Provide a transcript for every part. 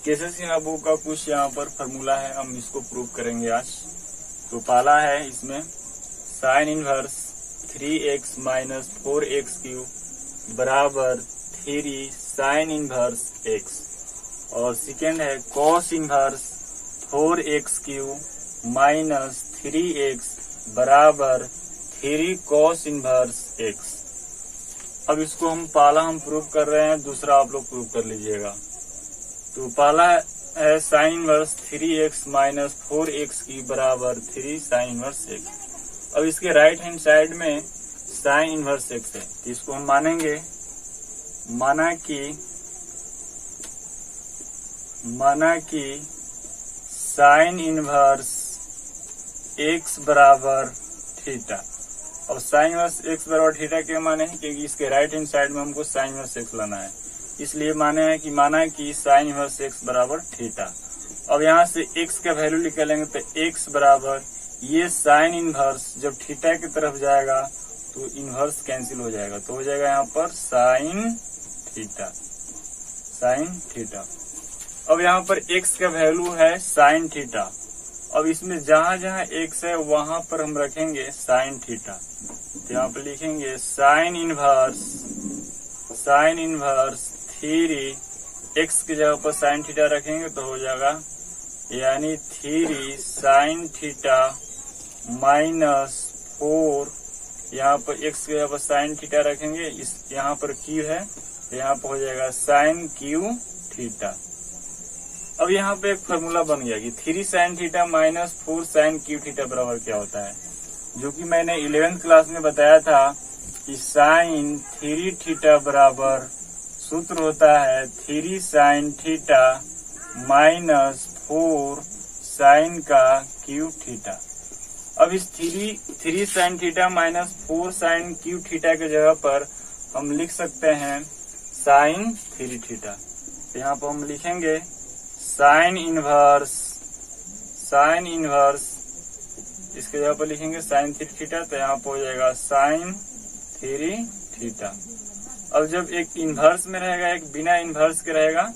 केसेसिनाबू का कुछ यहाँ पर फॉर्मूला है, हम इसको प्रूव करेंगे आज। तो पहला है इसमें sine inverse 3x minus 4x cube बराबर 3 साइन इनवर्स x, और सेकेंड है cos inverse 4x cube minus 3x बराबर 3 कॉस इनवर्स x। अब इसको हम प्रूव कर रहे हैं, दूसरा आप लोग प्रूव कर लीजिएगा। तो पहला है sine inverse 3x minus 4x की बराबर 3 साइन इनवर्स x। अब इसके राइट हैंड साइड में साइन इनवर्स x है, तो इसको हम मानेंगे, माना कि साइन इनवर्स x बराबर थीटा। अब साइन इनवर्स x बराबर थीटा क्या माने हैं, क्योंकि इसके राइट हैंड साइड में हमको साइन इनवर्स x लाना है, इसलिए माना कि साइन इनवर्स x बराबर थीटा। अब यहाँ से x का वैल्यू निकालेंगे तो x बराबर ये साइन इनवर्स जब थीटा की तरफ जाएगा तो इनवर्स कैंसिल हो जाएगा, तो हो जाएगा यहाँ पर साइन थीटा। अब यहाँ पर x का वैल्यू है साइन थीटा। अब इसमें जहां जहां x है वहां पर हम रखेंगे साइन थीटा, तो यहाँ पर लिखेंगे साइन इनवर्स 3 x की जगह पर साइन थीटा रखेंगे तो हो जाएगा यानी 3 साइन थीटा माइनस 4, यहाँ पर x की जगह पर साइन थीटा रखेंगे, इस यहाँ पर q है तो यहाँ पर हो जाएगा साइन q थीटा। अब यहाँ पे एक फॉर्मूला बन गया कि 3 sine theta minus 4 sine cube theta बराबर क्या होता है, जो कि मैंने 11th क्लास में बताया था कि साइन 3 थीटा बराबर सूत्र होता है 3 साइन थीटा माइनस 4 साइन का क्यू थीटा। अब इस 3 sine theta minus 4 sine cube theta के जगह पर हम लिख सकते हैं साइन 3 थीटा। तो यहाँ पर हम लिखेंगे साइन इनवर्स इसके जगह पर लिखेंगे साइन 3 थीटा, तो यहाँ पर हो जाएगा साइन 3 थीटा। अब जब एक इनवर्स में रहेगा एक बिना इनवर्स के रहेगा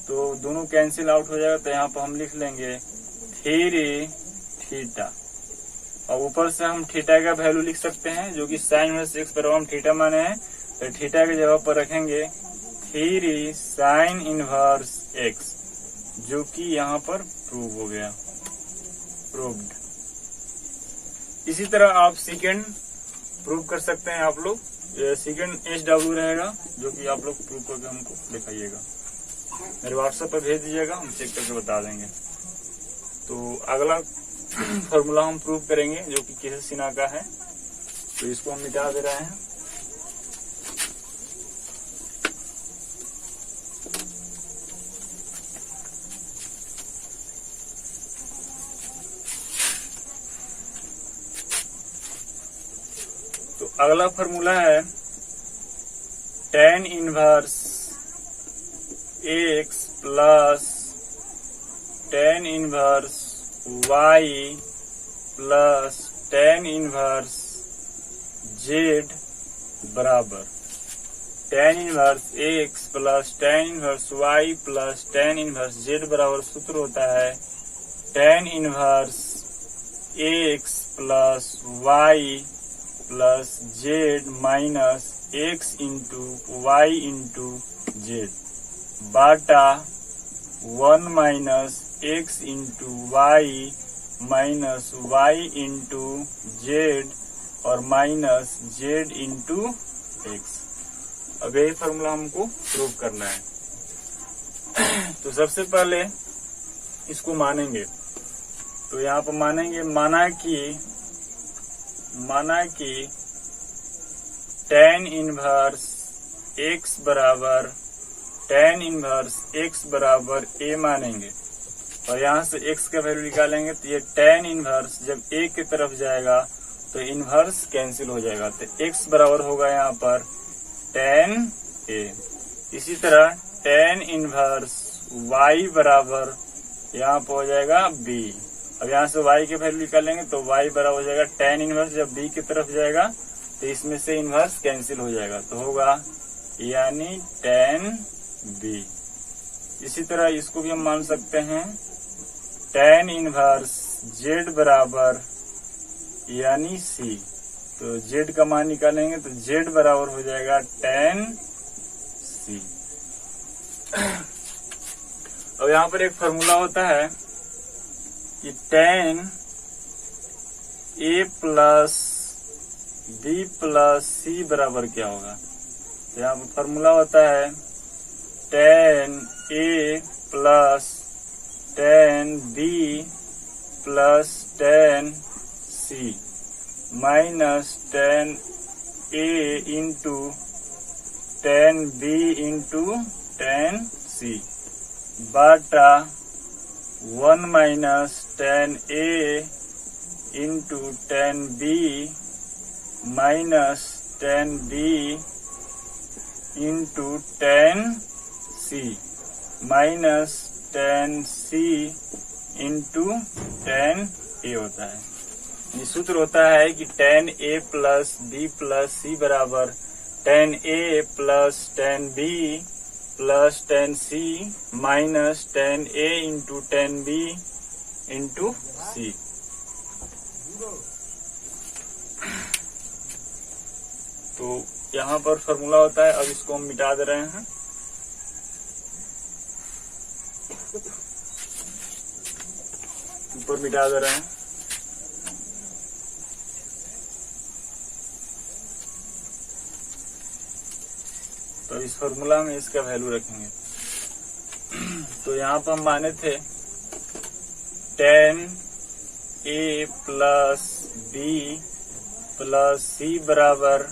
तो दोनों कैंसिल आउट हो जाएगा, तो यहाँ पर हम लिख लेंगे 3 थीटा। और ऊपर से हम थीटा का वैल्यू लिख सकते हैं, जो कि साइन इनवर्स x बराबर हम थीटा माने हैं, तो थीटा की जगह पर रखेंगे 3 साइन इनवर्स x, जो कि यहाँ पर प्रूव हो गया, प्रूव्ड। इसी तरह आप सेकेंड प्रूव कर सकते हैं। आप लोग सेकेंड SW रहेगा, जो कि आप लोग प्रूव करके हमको दिखाइएगा, मेरे व्हाट्सएप पर भेज दीजिएगा, हम चेक करके बता देंगे। तो अगला फॉर्मूला हम प्रूव करेंगे जो कि केसेसिना का है, तो इसको हम मिटा दे रहे हैं। अगला फॉर्मूला है tan inverse x plus tan inverse y plus tan inverse z बराबर tan inverse x plus tan inverse y plus tan inverse z बराबर सूत्र होता है tan inverse x plus y plus z minus x into y into z बाटा 1 minus x into y minus y into z और minus z into x। अब यही formula हमको prove करना है। तो सबसे पहले इसको मानेंगे, तो यहाँ पर मानेंगे, माना कि tan इनवर्स x बराबर a मानेंगे, और यहाँ से x का वैल्यू निकालेंगे, तो ये tan इनवर्स जब a की तरफ जाएगा तो इनवर्स कैंसिल हो जाएगा, तो x बराबर होगा यहाँ पर tan a। इसी तरह tan इनवर्स y बराबर यहाँ पर हो जाएगा b। अब यहाँ से y के वैल्यू निकालेंगे तो y बराबर हो जाएगा tan इनवर्स जब b की तरफ जाएगा तो इसमें से इनवर्स कैंसिल हो जाएगा, तो होगा यानी tan b। इसी तरह इसको भी हम मान सकते हैं tan इनवर्स z बराबर यानी c। तो z का मान निकालेंगे तो z बराबर हो जाएगा tan c। अब यहाँ पर एक फॉर्मूला होता है कि tan a plus b plus c बराबर क्या होगा। तो यहाँ पर फॉर्मूला होता है tan a plus tan b plus tan c minus tan a into tan b into tan c Bata 1 minus tan a into tan b minus tan b into tan c minus tan c into tan a होता है। ये सूत्र होता है कि tan a plus b plus c बराबर tan a plus tan b plus tan c minus tan a into tan b into c। तो यहाँ पर फॉर्मूला होता है। अब इसको हम मिटा दे रहे हैं। ऊपर मिटा दे रहे हैं। तो इस फॉर्मूला में इसका वैल्यू रखेंगे। तो यहाँ पर हम माने थे tan a plus b plus c बराबर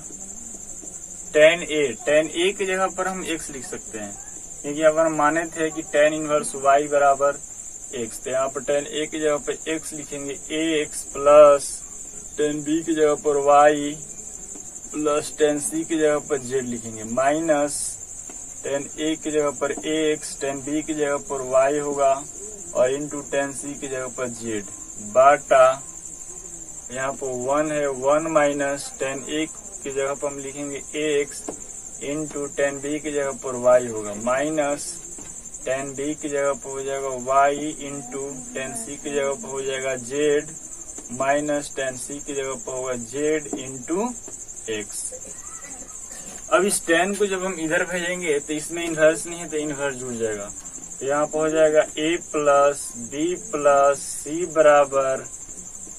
tan a की जगह पर हम x लिख सकते हैं, क्योंकि यहाँ पर हम माने थे कि tan इनवर्स y बराबर x। तो यहाँ पर tan a की जगह पर x लिखेंगे ax प्लस tan b की जगह पर y प्लस tan c की जगह पर z लिखेंगे माइनस tan a की जगह पर ax tan b की जगह पर y होगा और इंटू tan c की जगह पर z बाटा यहाँ पर 1 है 1 माइनस tan a की जगह पर हम लिखेंगे ax इंटू tan b की जगह पर y होगा माइनस tan b की जगह पर हो जाएगा y इंटू tan c की जगह पर हो जाएगा z माइनस tan c की जगह पर होगा z इंटू x। अब इस tan को जब हम इधर भेजेंगे तो इसमें इनवर्स नहीं है तो इनवर्स जुड़ जाएगा। तो यहाँ पर हो जाएगा a plus b plus c बराबर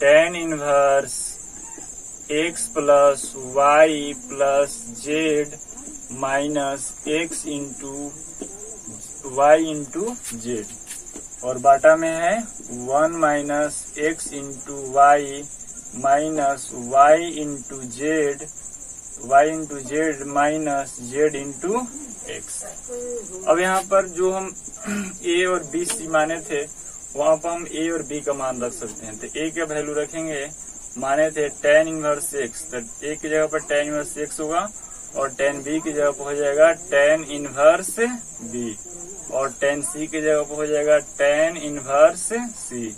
tan inverse x plus y plus z minus x into y into z और बाटा में है 1 minus x into y minus y into z minus z into x। अब यहाँ पर जो हम a और b c माने थे वहाँ पर हम a और b का मान रख सकते हैं। तो a का वैल्यू रखेंगे, माने थे tan इनवर्स x, तो a की जगह पर tan इनवर्स x होगा और tan b की जगह पर हो जाएगा tan इनवर्स b और tan c की जगह पर हो जाएगा tan इनवर्स c।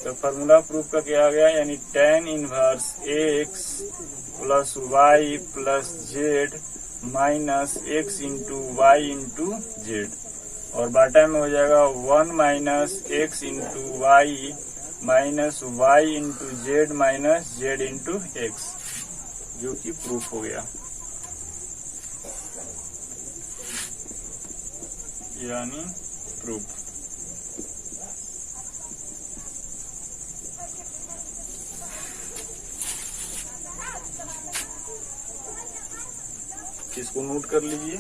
तो फॉर्मूला प्रूफ का क्या आ गया, यानी tan inverse x plus y plus z minus x into y into z और बाटा में हो जाएगा 1 minus x into y minus y into z minus z into x, जो कि प्रूफ हो गया, यानी प्रूफ। इसको नोट कर लीजिए।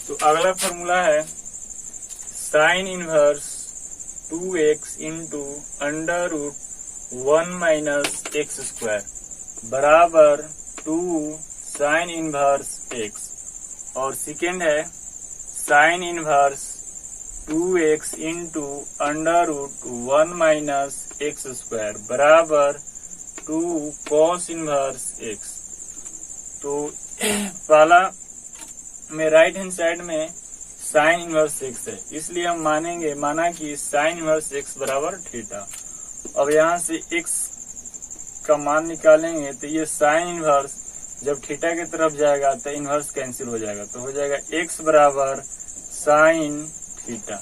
तो अगला फॉर्मूला है sine inverse 2x into under root 1 minus x square बराबर 2 साइन इनवर्स x और सेकेंड है sine inverse 2x into under root 1 minus x square बराबर 2 कॉस इनवर्स x। तो पहला में राइट हैंड साइड में साइन इनवर्स x है, इसलिए हम माना कि साइन इनवर्स x बराबर थीटा। अब यहाँ से x इसका मान निकालेंगे तो ये साइन इनवर्स जब थीटा की तरफ जाएगा तो इनवर्स कैंसिल हो जाएगा, तो हो जाएगा x बराबर साइन थीटा।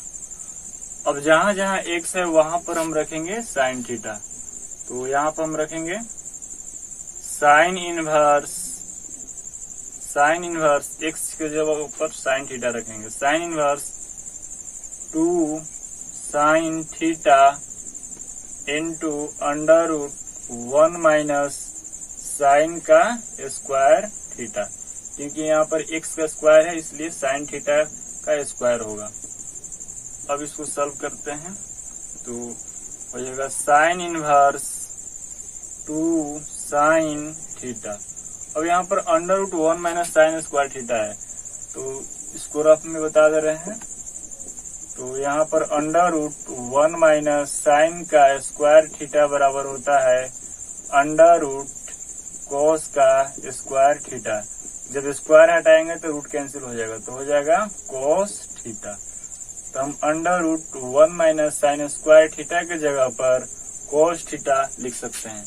अब जहां जहां x है वहां पर हम रखेंगे साइन थीटा, तो यहाँ पर हम रखेंगे साइन इनवर्स x के जगह ऊपर साइन थीटा रखेंगे, sine inverse 2 sine theta into under root 1 minus sine का स्क्वायर थीटा, क्योंकि यहाँ पर x का स्क्वायर है इसलिए साइन थीटा का स्क्वायर होगा। अब इसको सॉल्व करते हैं तो हो जाएगा साइन इनवर्स 2 साइन थीटा। अब यहाँ पर under root 1 minus sine square theta है, तो इसको रफ में बता दे रहे हैं। तो यहाँ पर अंडर रूट 1 माइनस साइन का स्क्वायर थीटा बराबर होता है अंडर रूट कॉस का स्क्वायर थीटा। जब स्क्वायर हटाएंगे तो रूट कैंसिल हो जाएगा, तो हो जाएगा कॉस थीटा। तो हम under root 1 minus sine square theta के जगह पर कॉस थीटा लिख सकते हैं।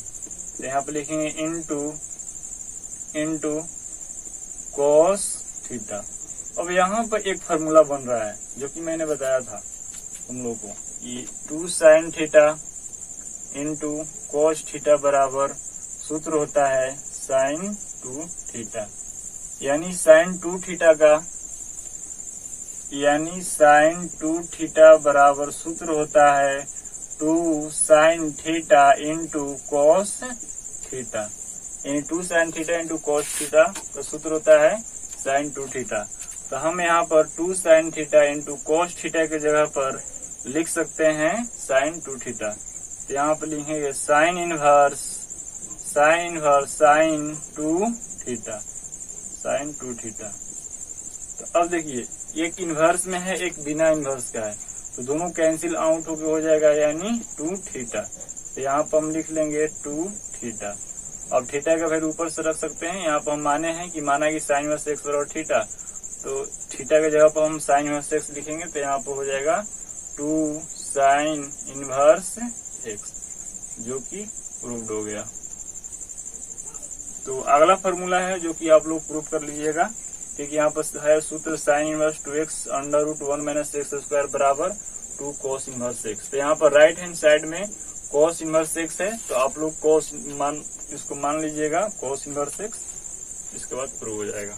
तो यहाँ पर लिखेंगे इंटू कॉस थीटा। अब यहाँ पर एक फार्मूला बन रहा है जो कि मैंने बताया था तुम लोगों को, ये 2 sine theta into cos theta बराबर सूत्र होता है साइन 2 थीटा, यानी साइन 2 थीटा बराबर सूत्र होता है 2 sine theta into cos theta, यानी 2 sine theta into cos theta का सूत्र होता है साइन 2 थीटा। तो हम यहाँ पर 2 sine theta into cos theta की जगह पर लिख सकते हैं साइन 2 थीटा। तो यहाँ पर लिखेंगे साइन इनवर्स साइन 2 थीटा। तो अब देखिए एक इनवर्स में है एक बिना इनवर्स का है, तो दोनों कैंसिल आउट होकर हो जाएगा यानी 2 थीटा। तो यहाँ पर हम लिख लेंगे 2 थीटा। अब थीटा का वैल्यू ऊपर से रख सकते हैं, यहाँ पर हम माना कि साइन इनवर्स x बराबर थीटा, तो थीटा के जगह पर हम साइन इनवर्स x लिखेंगे, तो यहाँ पर हो जाएगा 2 साइन इनवर्स x, जो कि प्रूव्ड हो गया। तो अगला फॉर्मूला है जो कि आप लोग प्रूव कर लीजिएगा, क्योंकि यहाँ पर है सूत्र sine inverse 2x under root 1 minus x square बराबर 2 कॉस इनवर्स x। तो यहाँ पर राइट हैंड साइड में कॉस इनवर्स x है, तो आप लोग इसको मान लीजिएगा कॉस इनवर्स x, इसके बाद प्रूव हो जाएगा।